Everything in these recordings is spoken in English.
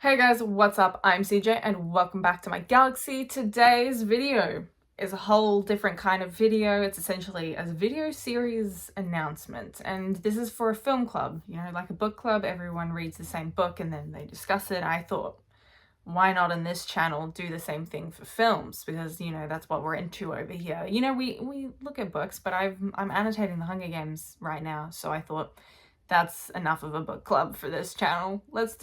Hey guys, what's up? I'm CJ and welcome back to my galaxy. Today's video is a whole different kind of video. It's essentially a video series announcement, and this is for a film club, like a book club. Everyone reads the same book and then they discuss it. I thought, why not on this channel do the same thing for films? Because that's what we're into over here. We look at books, but I'm annotating the Hunger Games right now, so I thought that's enough of a book club for this channel. Let's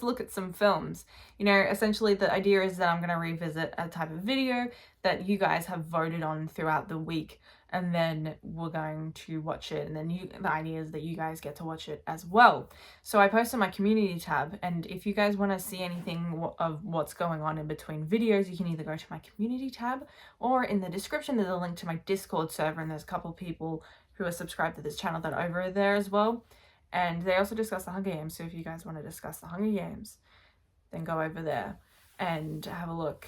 look at some films. Essentially the idea is that I'm going to revisit a type of video that you guys have voted on throughout the week, and then we're going to watch it, and then the idea is that you guys get to watch it as well. So I posted my community tab, and if you guys want to see anything of what's going on in between videos, you can either go to my community tab, or in the description there's a link to my Discord server, and there's a couple people who are subscribed to this channel that are over there as well. And they also discuss the Hunger Games, so if you guys want to discuss the Hunger Games, then go over there and have a look.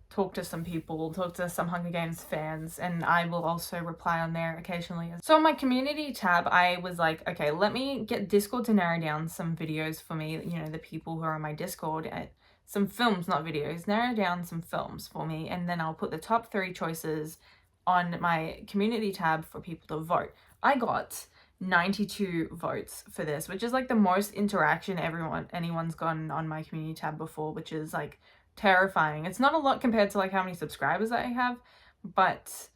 Talk to some people, talk to some Hunger Games fans, and I will also reply on there occasionally. So on my community tab, I was like, okay, let me get Discord to narrow down some videos for me, the people who are on my Discord, some films, not videos, narrow down some films for me, and then I'll put the top 3 choices on my community tab for people to vote. I got 92 votes for this, which is like the most interaction anyone's gotten on my community tab before, which is like terrifying. It's not a lot compared to like how many subscribers I have, but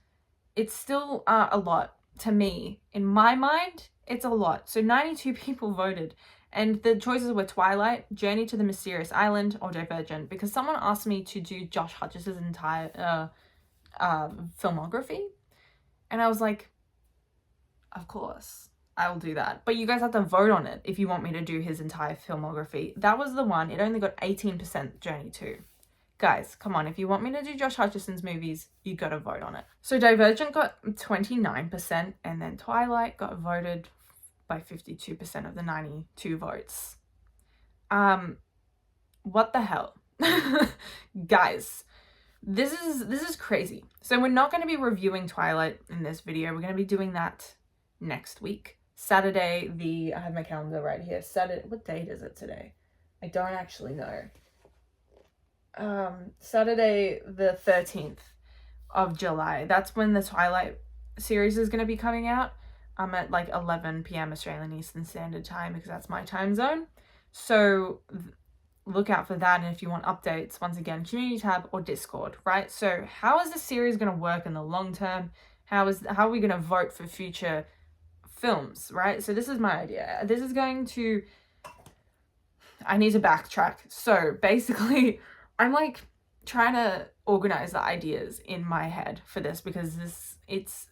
it's still a lot to me. In my mind, it's a lot. So 92 people voted, and the choices were Twilight, Journey to the Mysterious Island, or Divergent, because someone asked me to do Josh Hutcherson's entire filmography, and I was like, of course I will do that, but you guys have to vote on it if you want me to do his entire filmography. That was the one. It only got 18% Journey to. Guys, come on, if you want me to do Josh Hutcherson's movies, you gotta vote on it. So Divergent got 29%, and then Twilight got voted by 52% of the 92 votes. What the hell? Guys, this is crazy. So we're not going to be reviewing Twilight in this video. We're going to be doing that next week. Saturday, I have my calendar right here. Saturday, what date is it today? I don't actually know. Saturday the 13th of July. That's when the Twilight series is going to be coming out. I'm at like 11 p.m. Australian Eastern Standard Time, because that's my time zone. So look out for that, and if you want updates, once again, community tab or Discord, right? So how is this series going to work in the long term? How are we going to vote for future films, right? So this is my idea. This is going to, I need to backtrack. So basically, I'm like trying to organize the ideas in my head for this, because it's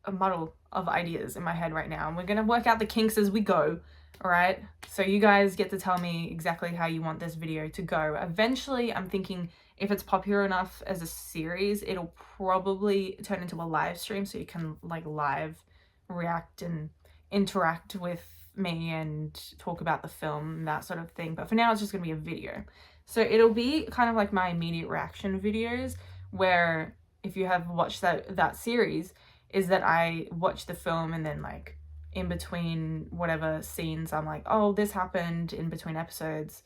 a muddle of ideas in my head right now, and we're going to work out the kinks as we go. All right, so you guys get to tell me exactly how you want this video to go. Eventually, I'm thinking if it's popular enough as a series, it'll probably turn into a live stream, so you can like live react and interact with me and talk about the film, that sort of thing. But for now, it's just gonna be a video. So it'll be kind of like my immediate reaction videos, where if you have watched that series, is that I watch the film, and then like in between whatever scenes, I'm like, oh, this happened in between episodes.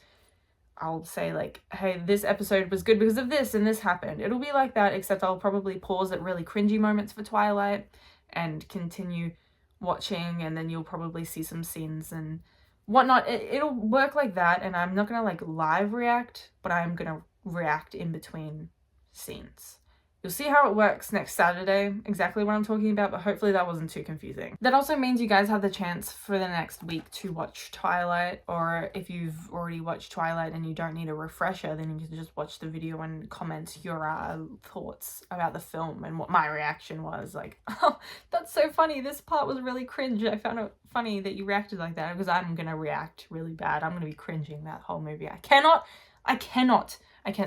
I'll say like, hey, this episode was good because of this, and this happened. It'll be like that, except I'll probably pause at really cringy moments for Twilight and continue watching, and then you'll probably see some scenes and whatnot. It'll work like that, and I'm not gonna like live react, but I'm gonna react in between scenes. You'll see how it works next Saturday, exactly what I'm talking about, but hopefully that wasn't too confusing. That also means you guys have the chance for the next week to watch Twilight, or if you've already watched Twilight and you don't need a refresher, then you can just watch the video and comment your thoughts about the film and what my reaction was. Like, oh, that's so funny, this part was really cringe. I found it funny that you reacted like that, because I'm gonna react really bad. I'm gonna be cringing that whole movie. I can't,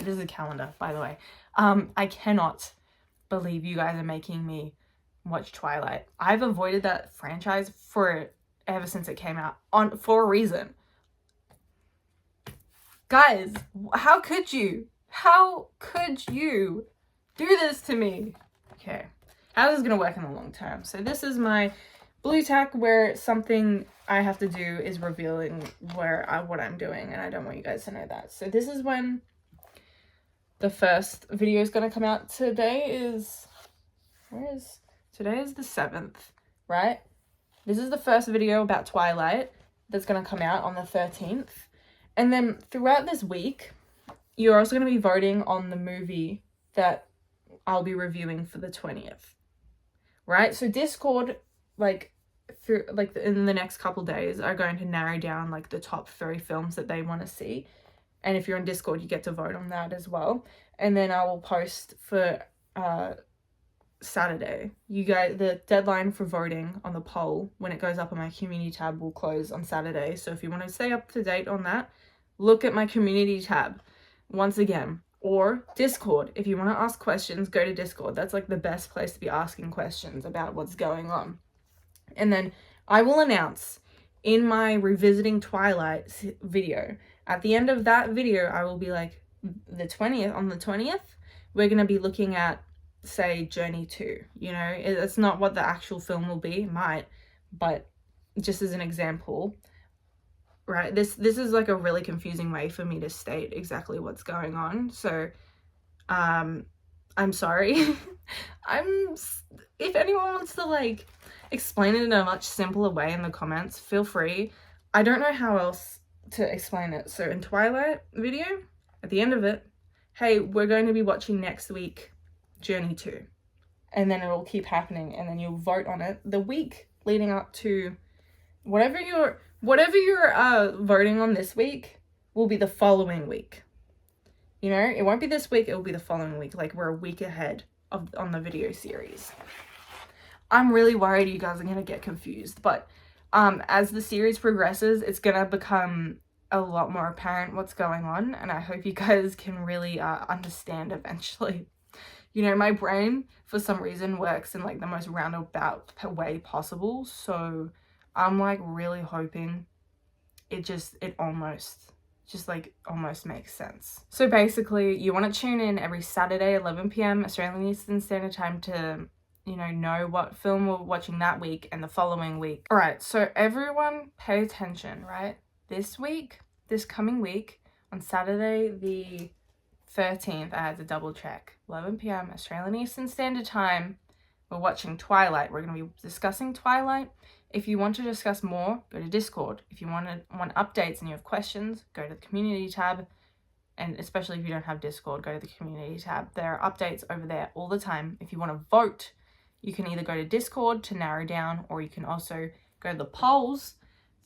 this is a calendar, by the way. I cannot believe you guys are making me watch Twilight. I've avoided that franchise ever since it came out for a reason. Guys, how could you? How could you do this to me? Okay, how is this gonna work in the long term? So this is my blue tack where something I have to do is revealing what I'm doing, and I don't want you guys to know that. So this is when the first video is going to come out. Today is the 7th, right? This is the first video about Twilight that's going to come out on the 13th. And then throughout this week, you're also going to be voting on the movie that I'll be reviewing for the 20th, right? So Discord, in the next couple days, are going to narrow down like the top 3 films that they want to see. And if you're on Discord, you get to vote on that as well. And then I will post for Saturday. You guys, the deadline for voting on the poll when it goes up on my community tab will close on Saturday. So if you want to stay up to date on that, look at my community tab once again, or Discord. If you want to ask questions, go to Discord. That's like the best place to be asking questions about what's going on. And then I will announce in my revisiting Twilight video, at the end of that video, I will be like, on the 20th, we're going to be looking at, say, Journey 2. You know, it's not what the actual film will be, it might, but just as an example, right? This is like a really confusing way for me to state exactly what's going on. So, I'm sorry. If anyone wants to like explain it in a much simpler way in the comments, feel free. I don't know how else to explain it. So in Twilight video, at the end of it, hey, we're going to be watching next week Journey 2. And then it'll keep happening, and then you'll vote on it the week leading up to whatever you're voting on this week will be the following week. You know, it won't be this week, it will be the following week. Like, we're a week ahead on the video series. I'm really worried you guys are going to get confused, but as the series progresses, it's going to become a lot more apparent what's going on, and I hope you guys can really understand eventually. You know, my brain, for some reason, works in like the most roundabout way possible, so I'm like really hoping it almost makes sense. So basically, you want to tune in every Saturday, 11 p.m. Australian Eastern Standard Time to, you know what film we're watching that week and the following week. All right, so everyone pay attention, right? This coming week, on Saturday the 13th, I had to double check, 11 p.m. Australian Eastern Standard Time, we're watching Twilight. We're going to be discussing Twilight. If you want to discuss more, go to Discord. If you want updates and you have questions, go to the community tab. And especially if you don't have Discord, go to the community tab. There are updates over there all the time. If you want to vote, you can either go to Discord to narrow down, or you can also go to the polls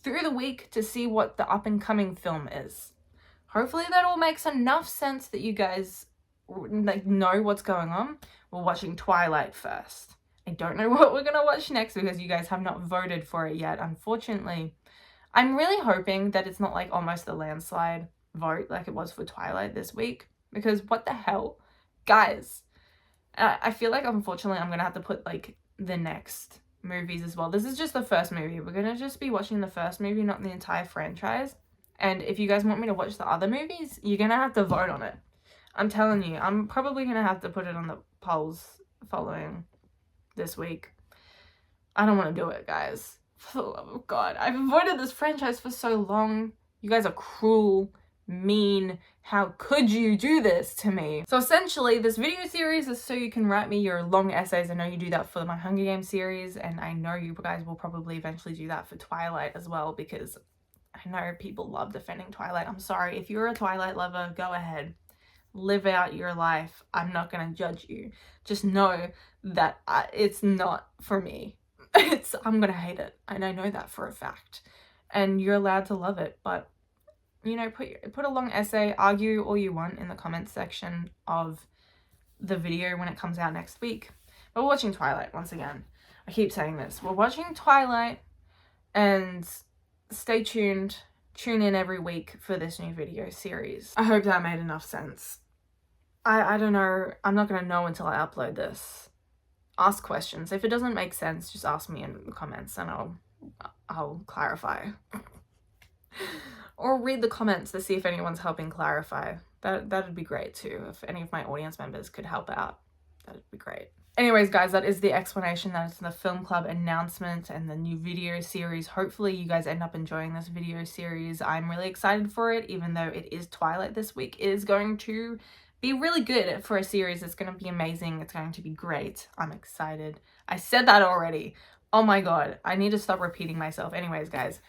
through the week to see what the up and coming film is. Hopefully that all makes enough sense that you guys like know what's going on. We're watching Twilight first. I don't know what we're going to watch next because you guys have not voted for it yet, unfortunately. I'm really hoping that it's not like almost a landslide vote like it was for Twilight this week, because what the hell? Guys, I feel like unfortunately I'm going to have to put like the next movies as well. This is just the first movie. We're going to just be watching the first movie, not the entire franchise. And if you guys want me to watch the other movies, you're going to have to vote on it. I'm telling you, I'm probably going to have to put it on the polls following this week. I don't want to do it, guys. For the love of God. I've avoided this franchise for so long. You guys are cruel, mean. How could you do this to me? So essentially, this video series is so you can write me your long essays. I know you do that for my Hunger Games series, and I know you guys will probably eventually do that for Twilight as well, because I know people love defending Twilight. I'm sorry. If you're a Twilight lover, go ahead. Live out your life. I'm not going to judge you. Just know that it's not for me. I'm going to hate it. And I know that for a fact. And you're allowed to love it. But, you know, put a long essay, argue all you want in the comments section of the video when it comes out next week. But we're watching Twilight once again. I keep saying this. We're watching Twilight, and stay tuned. Tune in every week for this new video series. I hope that made enough sense. I don't know. I'm not going to know until I upload this. Ask questions. If it doesn't make sense, just ask me in the comments and I'll clarify. Or read the comments to see if anyone's helping clarify. That'd be great too. If any of my audience members could help out, that'd be great. Anyways, guys, that is the explanation. That is the film club announcement and the new video series. Hopefully you guys end up enjoying this video series. I'm really excited for it, even though it is Twilight this week. It is going to be really good for a series. It's going to be amazing. It's going to be great. I'm excited. I said that already. Oh my god, I need to stop repeating myself. Anyways, guys,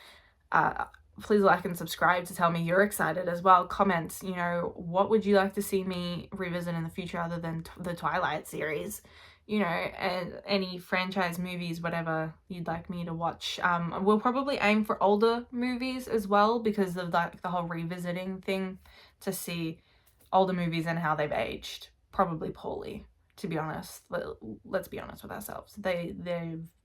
please like and subscribe to tell me you're excited as well. Comment, you know, what would you like to see me revisit in the future other than the Twilight series? You know, and any franchise movies, whatever you'd like me to watch. We'll probably aim for older movies as well, because of like the whole revisiting thing, to see older movies and how they've aged. Probably poorly, to be honest. Let's be honest with ourselves.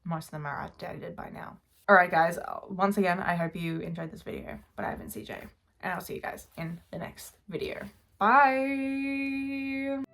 Most of them are outdated by now. Alright guys, once again, I hope you enjoyed this video, but I've been CJ, and I'll see you guys in the next video. Bye!